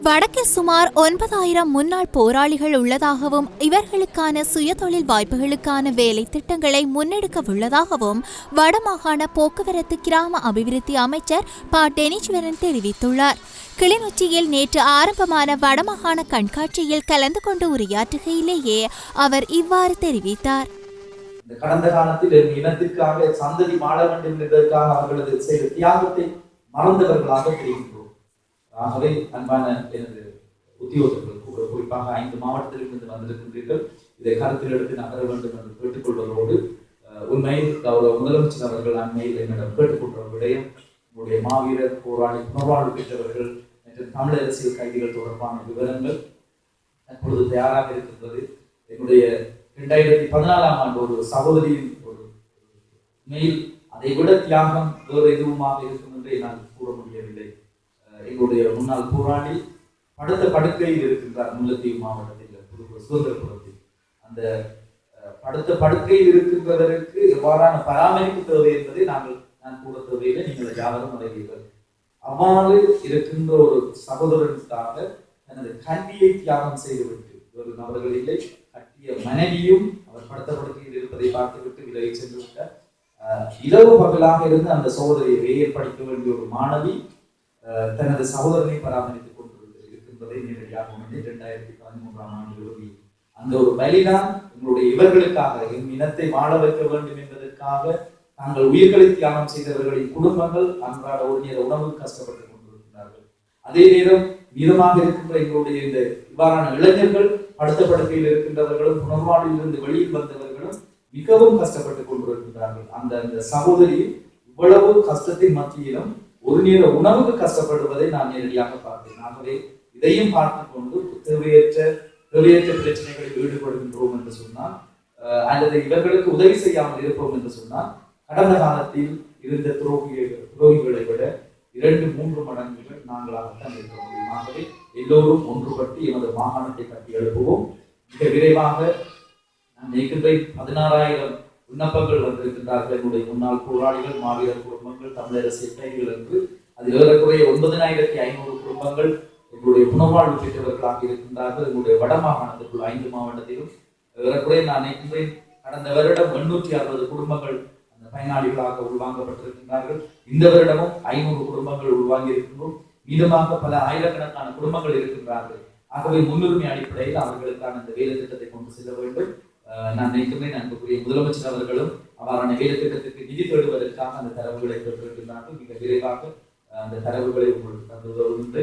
வடக்கில் சுமார் 9,000 முன்னாள் போராளிகள் உள்ளதாகவும் இவர்களுக்கான சுயதொழில் வாய்ப்புகளுக்கான வேலை திட்டங்களை முன்னெடுக்க உள்ளதாகவும் வடமாகாண போக்குவரத்து கிராம அபிவிருத்தி அமைச்சர் ப டெனிஸ்வரன் தெரிவித்துள்ளார். கிளிநொச்சியில் நேற்று ஆரம்பமான வடமாகாண கண்காட்சியில் கலந்து கொண்டு உரையாற்றுகையிலேயே அவர் இவ்வாறு தெரிவித்தார். கடந்த காலத்தில் இனத்திற்காக சந்ததி மாற வேண்டும் என்பதற்காக அவர்களது செய்த தியாகத்தை மறந்தவர்களாக தெரிகின்றோம். ஆகவே அன்பான எனது உத்தியோகர்கள் குறிப்பாக 5 மாவட்டத்திலிருந்து வந்திருக்கின்றீர்கள். இதை கருத்தில் எடுத்து நகர வேண்டும் என்று கேட்டுக்கொள்வதோடு உண்மையில் கௌரவ முதலமைச்சர் அவர்கள் அண்மையில் என்னிடம் கேட்டுக்கொண்ட விடயம் உங்களுடைய மாவீரர் போராளி புனர்வாழ்வு பெற்றவர்கள் மற்றும் தமிழ் அரசியல் கைதிகள் தொடர்பான விவரங்கள் தற்பொழுது தயாராக இருக்கின்றது. என்னுடைய 2014ஆம் ஆண்டு ஒரு சகோதரியின் ஒரு மெயில் அதை விட தியாகம் வேறு எதுவுமாக இருக்கும் என்று என்னால் கூற முடியவில்லை. எங்களுடைய முன்னாள் போராளி படுத்த படுக்கையில் இருக்கின்றார். முல்லைத்தீவு மாவட்டத்தில் சுதந்திரபுரத்தில் அந்த படுத்த படுக்கையில் இருக்கின்றவருக்கு எவ்வாறான பராமரிப்பு தேவை என்பதை நான் கூற தேவையில்லை, நீங்கள் யாரும் அறிவீர்கள். அவ்வாறு இருக்கின்ற ஒரு சகோதரனுக்காக தனது கல்வியை தியாகம் செய்துவிட்டு ஒரு நபர்கள் இல்லை, கட்டிய மனைவியும் அவர் படுத்த படுக்கையில் இருப்பதை பார்த்துவிட்டு விலகி சென்று விட்டார். இரவு பகலாக இருந்து அந்த சகோதரியை வேயர் படிக்க வேண்டிய ஒரு மாணவி தனது சகோதரனை பராமரித்துக் கொண்டிருக்கின்றதை நேரடியாக 2013ஆம் ஆண்டு இறுதி அந்த ஒரு வழிதான் எங்களுடைய இவர்களுக்காக என் இனத்தை வாழ வைக்க வேண்டும் என்பதற்காக தாங்கள் உயிர்களை தியாகம் செய்தவர்களின் குடும்பங்கள் அன்றாட ஒரு நேர உணவுக்கு கஷ்டப்பட்டுக் கொண்டிருக்கிறார்கள். அதே நேரம் மீதமாக இருக்கின்ற எங்களுடைய இந்த இவ்வாறான இளைஞர்கள் படுத்த படுக்கையில் இருக்கின்றவர்களும் புனர்வாழ்விலிருந்து வெளியில் வந்தவர்களும் மிகவும் கஷ்டப்பட்டுக் கொண்டிருக்கிறார்கள். அந்த சகோதரி இவ்வளவு கஷ்டத்தின் மத்தியிலும் ஒரு நேர உணவுக்கு கஷ்டப்படுவதை நான் நேரடியாக பார்த்தேன். ஆகவே இதையும் பார்த்து கொண்டு தேவையற்ற பிரச்சனைகளில் ஈடுபடுகின்றோம் என்று சொன்னால் அல்லது இவர்களுக்கு உதவி செய்யாமல் இருப்போம் என்று சொன்னால் கடந்த காலத்தில் இருந்த துரோகிகளை விட 2-3 மடங்குகள் நாங்களாகத்தான் இருக்க முடியும். ஆகவே எல்லோரும் ஒன்றுபட்டு எமது மாகாணத்தை கட்டி எழுப்புவோம். மிக விரைவாக நான் நினைக்கின்ற 16,000 விண்ணப்பங்கள் வந்திருக்கின்றார்கள். என்னுடைய முன்னாள் போராளிகள், மாவீரர் குடும்பங்கள், தமிழரசு கைதிகள் என்று அதில் ஏறக்குறைய 9,500 குடும்பங்கள் எங்களுடைய புனர்வாழ்வு பெற்றவர்களாக இருக்கின்றார்கள். எங்களுடைய வட மாகாணத்திற்குள் 5 மாவட்டத்திலும் ஏறக்குறைய நான் நினைக்கின்றேன் கடந்த வருடம் 860 குடும்பங்கள் அந்த பயனாளிகளாக உள்வாங்கப்பட்டிருக்கின்றார்கள். இந்த வருடமும் 500 குடும்பங்கள் உள்வாங்கி இருக்கின்றோம். மீதமாக பல ஆயிரக்கணக்கான குடும்பங்கள் இருக்கின்றார்கள். ஆகவே முன்னுரிமை அடிப்படையில் அவர்களுக்கான அந்த வேலை திட்டத்தை கொண்டு செல்ல வேண்டும். நான் நினைக்கிறேன் அன்புக்குரிய முதலமைச்சர் அவர்களும் அவ்வாறான வேலை திட்டத்திற்கு நிதி தேடுவதற்காக அந்த தரவுகளை பெற்றிருக்கின்றார்கள். மிக விரைவாக அந்த தரவுகளை உங்களுக்கு தந்துள்ளது.